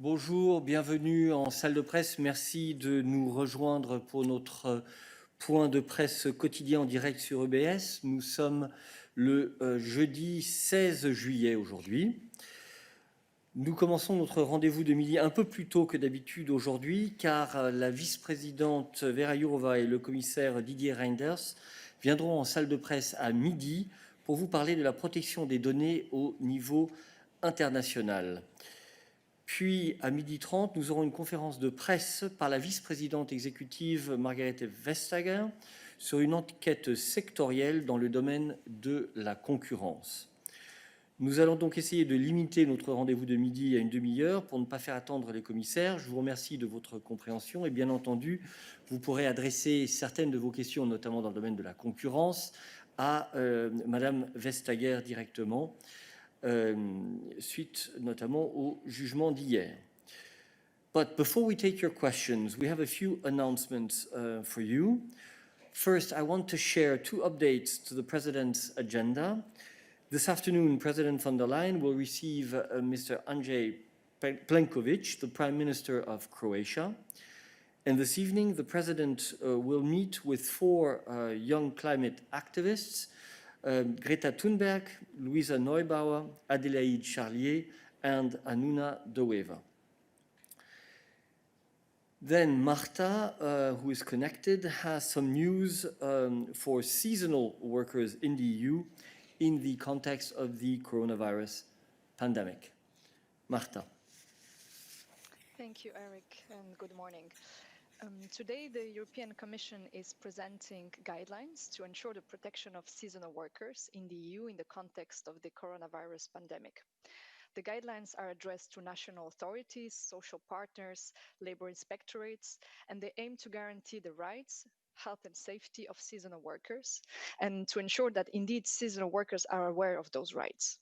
Bonjour, bienvenue en salle de presse. Merci de nous rejoindre pour notre point de presse quotidien en direct sur EBS. Nous sommes le jeudi 16 juillet aujourd'hui. Nous commençons notre rendez-vous de midi un peu plus tôt que d'habitude aujourd'hui, car la vice-présidente Vera Jourova et le commissaire Didier Reynders viendront en salle de presse à midi pour vous parler de la protection des données au niveau international. Puis, à 12h30, nous aurons une conférence de presse par la vice-présidente exécutive Margrethe Vestager sur une enquête sectorielle dans le domaine de la concurrence. Nous allons donc essayer de limiter notre rendez-vous de midi à une demi-heure pour ne pas faire attendre les commissaires. Je vous remercie de votre compréhension et bien entendu, vous pourrez adresser certaines de vos questions, notamment dans le domaine de la concurrence, à Madame Vestager directement. Suite notamment au jugement d'hier. But before we take your questions, we have a few announcements for you. First, I want to share two updates to the President's agenda. This afternoon, President von der Leyen will receive Mr. Andrzej Plenković, the Prime Minister of Croatia. And this evening, the President will meet with four young climate activists, Greta Thunberg, Luisa Neubauer, Adélaïde Charlier, and Anuna Doweva. Then Marta, who is connected, has some news for seasonal workers in the EU in the context of the coronavirus pandemic. Marta. Thank you, Eric, and good morning. Today, the European Commission is presenting guidelines to ensure the protection of seasonal workers in the EU in the context of the coronavirus pandemic. The guidelines are addressed to national authorities, social partners, labor inspectorates, and they aim to guarantee the rights, health and safety of seasonal workers, and to ensure that indeed seasonal workers are aware of those rights.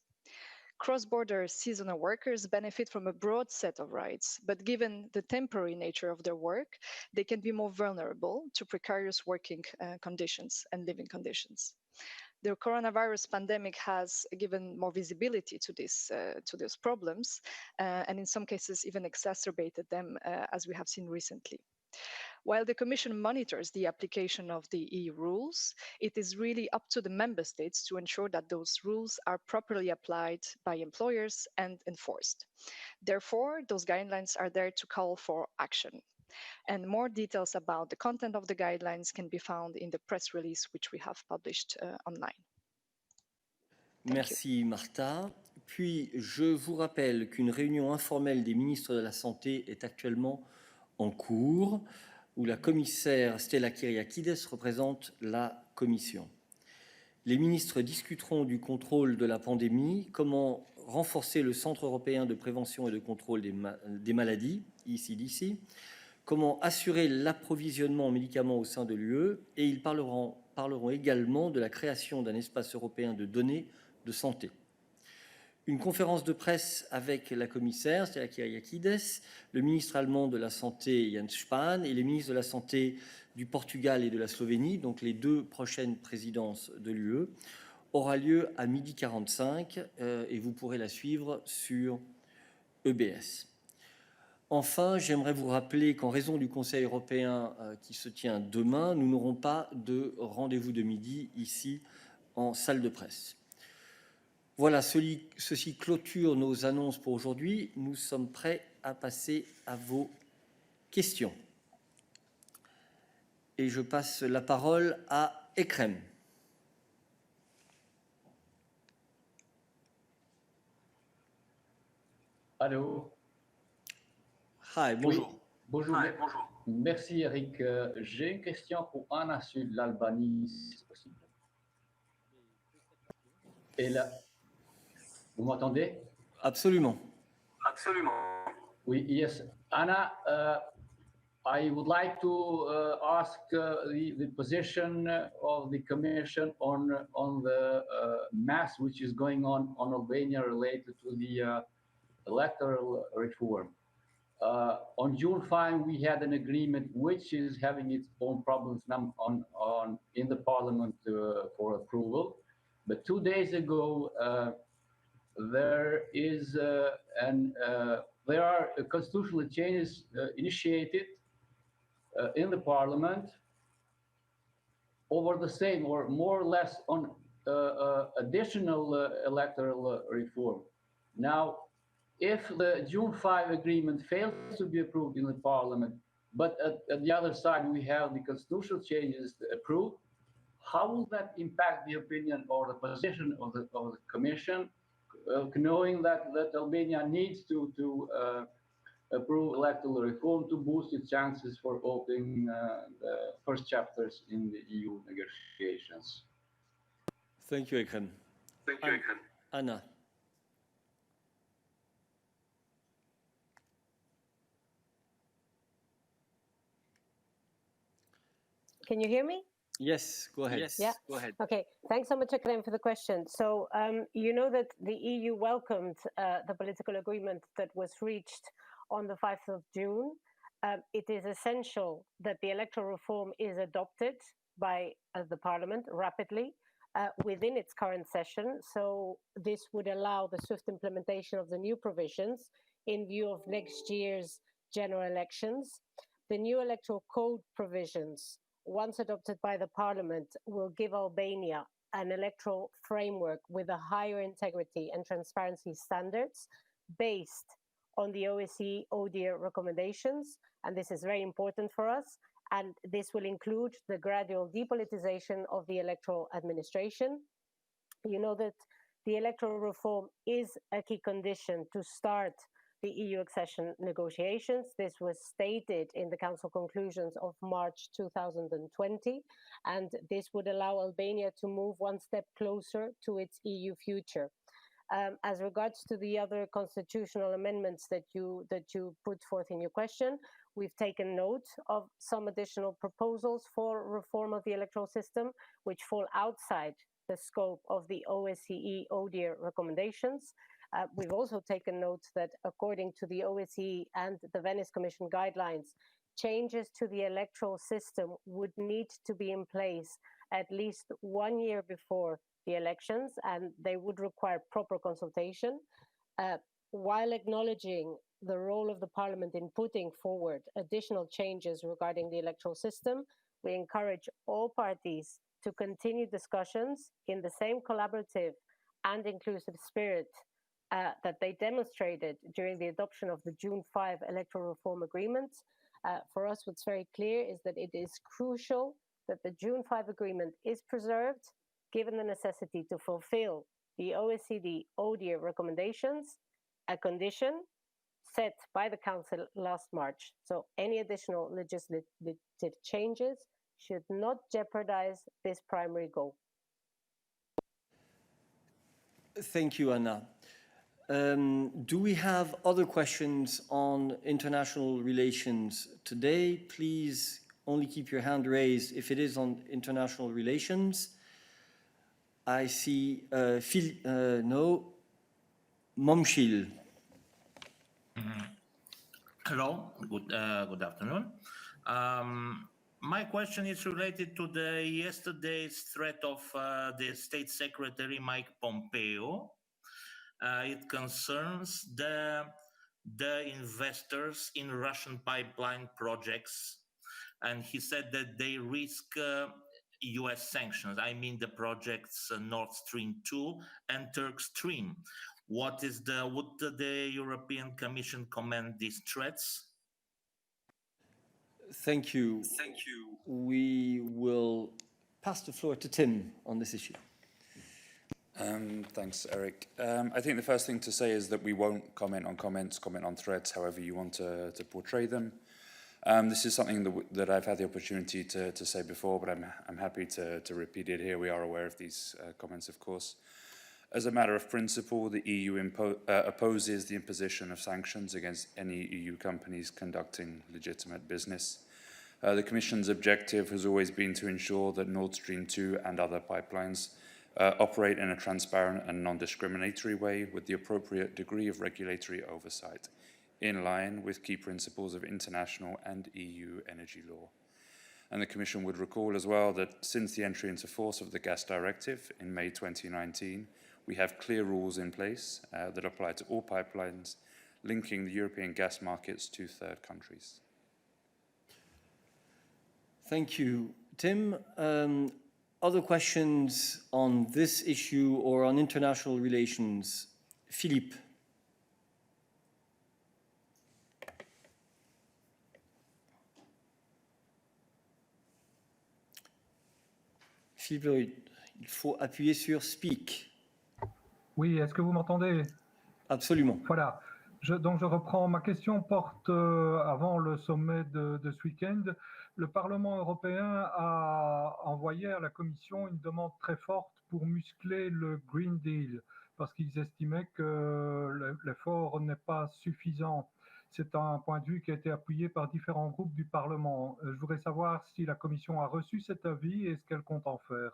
Cross-border seasonal workers benefit from a broad set of rights, but given the temporary nature of their work, they can be more vulnerable to precarious working conditions and living conditions. The coronavirus pandemic has given more visibility to these problems, and in some cases even exacerbated them, as we have seen recently. While the Commission monitors the application of the EU rules, it is really up to the member states to ensure that those rules are properly applied by employers and enforced. Therefore, those guidelines are there to call for action. And more details about the content of the guidelines can be found in the press release which we have published online. Merci Martha. Puis je vous rappelle qu'une réunion informelle des ministres de la Santé est actuellement en cours, où la commissaire Stella Kyriakides représente la Commission. Les ministres discuteront du contrôle de la pandémie, comment renforcer le Centre européen de prévention et de contrôle des maladies, ECDC, comment assurer l'approvisionnement en médicaments au sein de l'UE, et ils parleront également de la création d'un espace européen de données de santé. Une conférence de presse avec la commissaire, Stella Kyriakides, le ministre allemand de la Santé, Jens Spahn, et les ministres de la Santé du Portugal et de la Slovénie, donc les deux prochaines présidences de l'UE, aura lieu à 12h45 et vous pourrez la suivre sur EBS. Enfin, j'aimerais vous rappeler qu'en raison du Conseil européen qui se tient demain, nous n'aurons pas de rendez-vous de midi ici en salle de presse. Voilà, ceci clôture nos annonces pour aujourd'hui. Nous sommes prêts à passer à vos questions. Et je passe la parole à Ekrem. Allô. Hi, bonjour. Oui, bonjour. Hi, bonjour. Merci Eric. J'ai une question pour Anna sur l'Albanie, si c'est possible. Et là, vous m'entendez? Absolument. Absolument. Oui, yes. Anna, I would like to ask the position of the Commission on the mass which is going on Albania related to the electoral reform. On June 5, we had an agreement which is having its own problems in the Parliament for approval. But 2 days ago, there is there are constitutional changes initiated in the parliament over the same or more or less on additional electoral reform. Now, if the June 5 agreement fails to be approved in the parliament, but at the other side we have the constitutional changes approved, how will that impact the opinion or the position of the Commission, knowing that Albania needs to approve electoral reform to boost its chances for opening the first chapters in the EU negotiations? Thank you, Ekrem. Anna. Can you hear me? Yes, go ahead. Yeah. Go ahead. Okay. Thanks so much, Ekrem, for the question. So you know that the EU welcomed the political agreement that was reached on the 5th of June. It is essential that the electoral reform is adopted by the Parliament rapidly within its current session. So this would allow the swift implementation of the new provisions in view of next year's general elections. The new electoral code provisions, once adopted by the Parliament, will give Albania an electoral framework with a higher integrity and transparency standards based on the OSCE ODIHR recommendations, and this is very important for us. And this will include the gradual depolitization of the electoral administration. You know that the electoral reform is a key condition to start the EU accession negotiations. This was stated in the Council conclusions of March 2020, and this would allow Albania to move one step closer to its EU future. As regards to the other constitutional amendments that you put forth in your question, we've taken note of some additional proposals for reform of the electoral system, which fall outside the scope of the OSCE ODIHR recommendations. We've also taken note that according to the OSCE and the Venice Commission guidelines, changes to the electoral system would need to be in place at least 1 year before the elections, and they would require proper consultation. While acknowledging the role of the Parliament in putting forward additional changes regarding the electoral system, we encourage all parties to continue discussions in the same collaborative and inclusive spirit that they demonstrated during the adoption of the June 5 electoral reform agreement. For us, what's very clear is that it is crucial that the June 5 agreement is preserved, given the necessity to fulfill the OECD ODIHR recommendations, a condition set by the Council last March. So any additional legislative changes should not jeopardize this primary goal. Thank you, Anna. Do we have other questions on international relations today? Please only keep your hand raised if it is on international relations. I see no, Momshil. Hello, good afternoon. My question is related to the yesterday's threat of the State Secretary Mike Pompeo. It concerns the investors in Russian pipeline projects, and he said that they risk US sanctions. I mean the projects Nord Stream 2 and Turk Stream. Would the European Commission comment these threats? Thank you. We will pass the floor to Tim on this issue. Thanks, Eric. I think the first thing to say is that we won't comment on comments, comment on threats, however you want to portray them. This is something that I've had the opportunity to say before, but I'm happy to repeat it here. We are aware of these comments, of course. As a matter of principle, the EU opposes the imposition of sanctions against any EU companies conducting legitimate business. The Commission's objective has always been to ensure that Nord Stream 2 and other pipelines operate in a transparent and non-discriminatory way with the appropriate degree of regulatory oversight, in line with key principles of international and EU energy law. And the Commission would recall as well that since the entry into force of the Gas Directive in May 2019, we have clear rules in place that apply to all pipelines, linking the European gas markets to third countries. Thank you, Tim. Other questions on this issue or on international relations? Philippe. Philippe, il faut appuyer sur Speak. Oui, est-ce que vous m'entendez? Absolument. Voilà. Donc je reprends. Ma question porte avant le sommet de ce week-end. Le Parlement européen a envoyé à la Commission une demande très forte pour muscler le Green Deal parce qu'ils estimaient que l'effort n'est pas suffisant. C'est un point de vue qui a été appuyé par différents groupes du Parlement. Je voudrais savoir si la Commission a reçu cet avis et ce qu'elle compte en faire.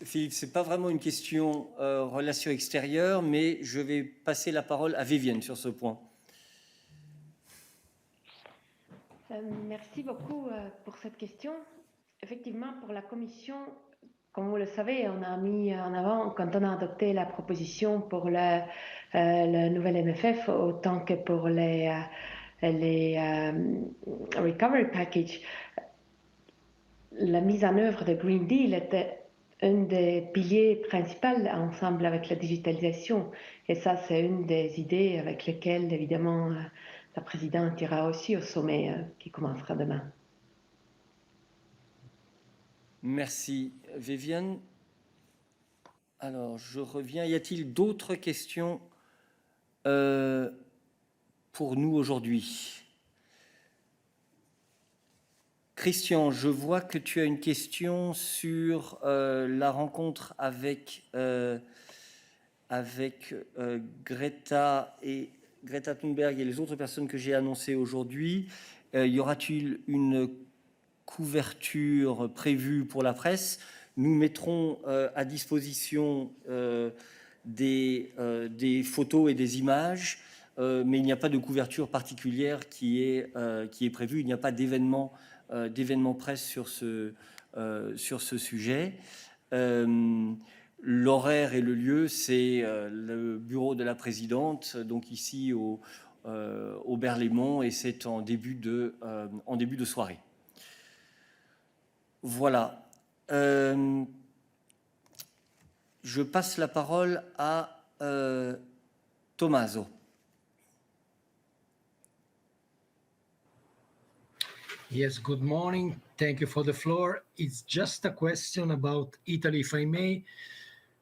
Philippe, ce n'est pas vraiment une question relations extérieures, mais je vais passer la parole à Vivienne sur ce point. Merci beaucoup pour cette question. Effectivement, pour la Commission, comme vous le savez, on a mis en avant, quand on a adopté la proposition pour le nouvel MFF, autant que pour les Recovery Package, la mise en œuvre de Green Deal était un des piliers principaux ensemble avec la digitalisation. Et ça, c'est une des idées avec lesquelles, évidemment, la présidente ira aussi au sommet qui commencera demain. Merci, Vivienne. Alors, je reviens. Y a-t-il d'autres questions pour nous aujourd'hui? Christian, je vois que tu as une question sur la rencontre avec Greta Thunberg et les autres personnes que j'ai annoncées aujourd'hui. Y aura-t-il une couverture prévue pour la presse? Nous mettrons à disposition des photos et des images, mais il n'y a pas de couverture particulière qui est prévue. Il n'y a pas d'événement presse sur ce sujet. L'horaire et le lieu, c'est le bureau de la présidente, donc ici au Berlaymont, et c'est en début de soirée. Voilà. Je passe la parole à Tommaso. Yes, good morning. Thank you for the floor. It's just a question about Italy, if I may.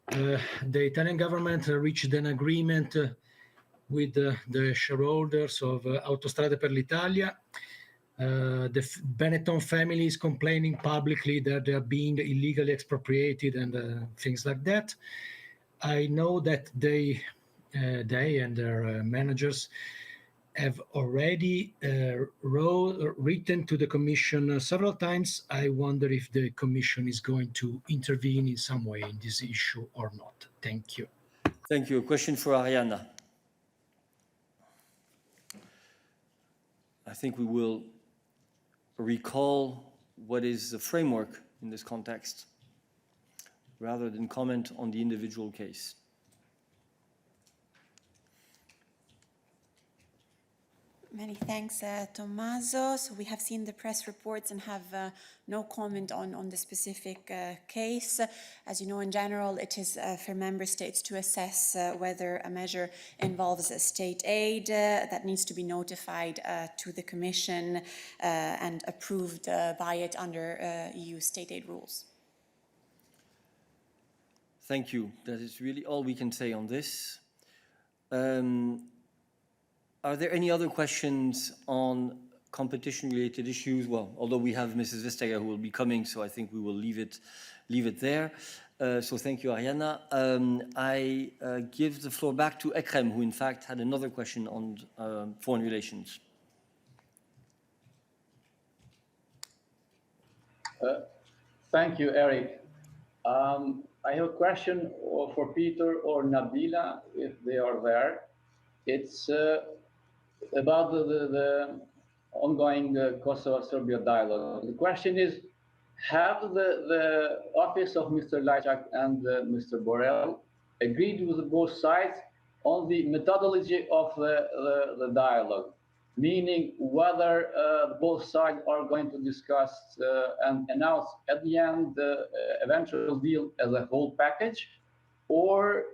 The Italian government reached an agreement with the shareholders of Autostrade per l'Italia. The Benetton family is complaining publicly that they are being illegally expropriated and things like that. I know that they and their managers have already written to the Commission several times. I wonder if the Commission is going to intervene in some way in this issue or not. Thank you. Thank you. A question for Arianna. I think we will recall what is the framework in this context rather than comment on the individual case. Many thanks, Tommaso. So we have seen the press reports and have no comment on the specific case. As you know, in general, it is for member states to assess whether a measure involves state aid that needs to be notified to the Commission and approved by it under EU state aid rules. Thank you. That is really all we can say on this. Are there any other questions on competition-related issues? Well, although we have Mrs. Vestager who will be coming, so I think we will leave it there. So thank you, Arianna. I give the floor back to Ekrem, who in fact had another question on foreign relations. Thank you, Eric. I have a question for Peter or Nabila, if they are there. It's about the ongoing Kosovo-Serbia dialogue. The question is, have the office of Mr. Lajcak and Mr. Borrell agreed with both sides on the methodology of the dialogue, meaning whether both sides are going to discuss and announce at the end the eventual deal as a whole package, or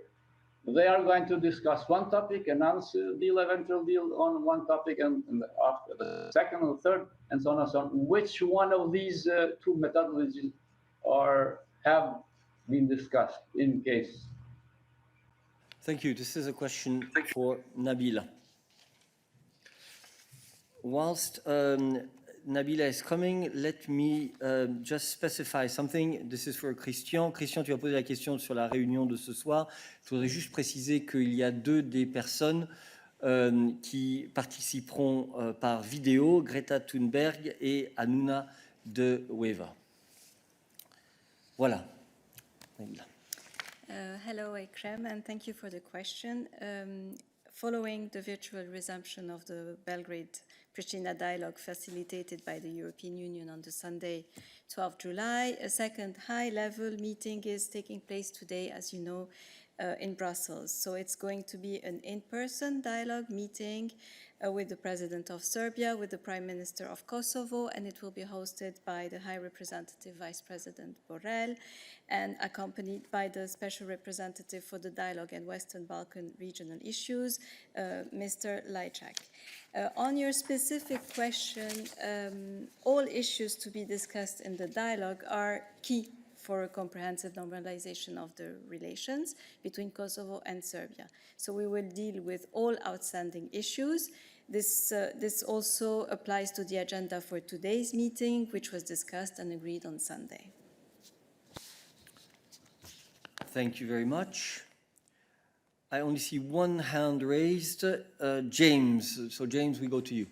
they are going to discuss one topic, announce eventual deal on one topic, and after the second or third, and so on and so on. Which one of these two methodologies have been discussed in case? Thank you. This is a question for Nabila. Whilst Nabila is coming, let me just specify something. This is for Christian. Christian, tu as posé la question sur la réunion de ce soir. Je voudrais juste préciser qu'il y a deux des personnes qui participeront par vidéo, Greta Thunberg et Hanouna de Wever. Voilà. Nabila. Hello, Ekrem, and thank you for the question. Following the virtual resumption of the Belgrade-Pristina dialogue facilitated by the European Union on the Sunday, 12 July, a second high-level meeting is taking place today, as you know, in Brussels. So it's going to be an in-person dialogue meeting with the President of Serbia, with the Prime Minister of Kosovo, and it will be hosted by the High Representative Vice President Borrell and accompanied by the Special Representative for the Dialogue and Western Balkan regional issues, Mr. Lajčák. On your specific question, all issues to be discussed in the dialogue are key for a comprehensive normalization of the relations between Kosovo and Serbia. So we will deal with all outstanding issues. This also applies to the agenda for today's meeting, which was discussed and agreed on Sunday. Thank you very much. I only see one hand raised. James. So James, we go to you.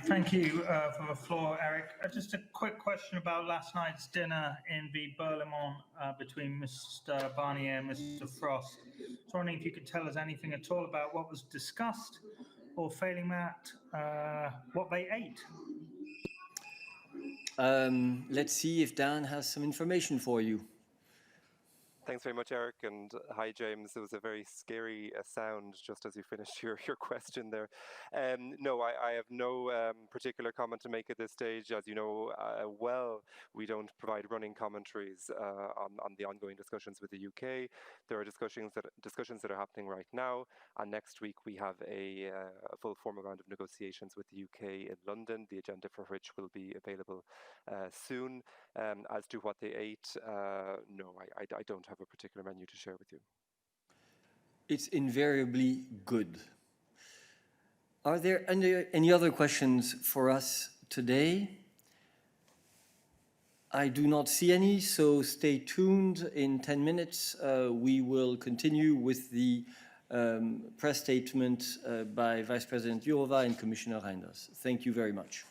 Thank you for the floor, Eric. Just a quick question about last night's dinner in the Berlaymont between Mr. Barnier and Mr. Frost. I was wondering if you could tell us anything at all about what was discussed, or failing that, what they ate. Let's see if Dan has some information for you. Thanks very much, Eric, and hi, James. It was a very scary sound just as you finished your question there. No, I have no particular comment to make at this stage. As you know well, we don't provide running commentaries on the ongoing discussions with the UK. There are discussions that are happening right now, and next week we have a full formal round of negotiations with the UK in London, the agenda for which will be available soon. As to what they ate, no, I don't have a particular menu to share with you. It's invariably good. Are there any other questions for us today? I do not see any, so stay tuned. In 10 minutes, we will continue with the press statement by Vice President Jourova and Commissioner Reinders. Thank you very much.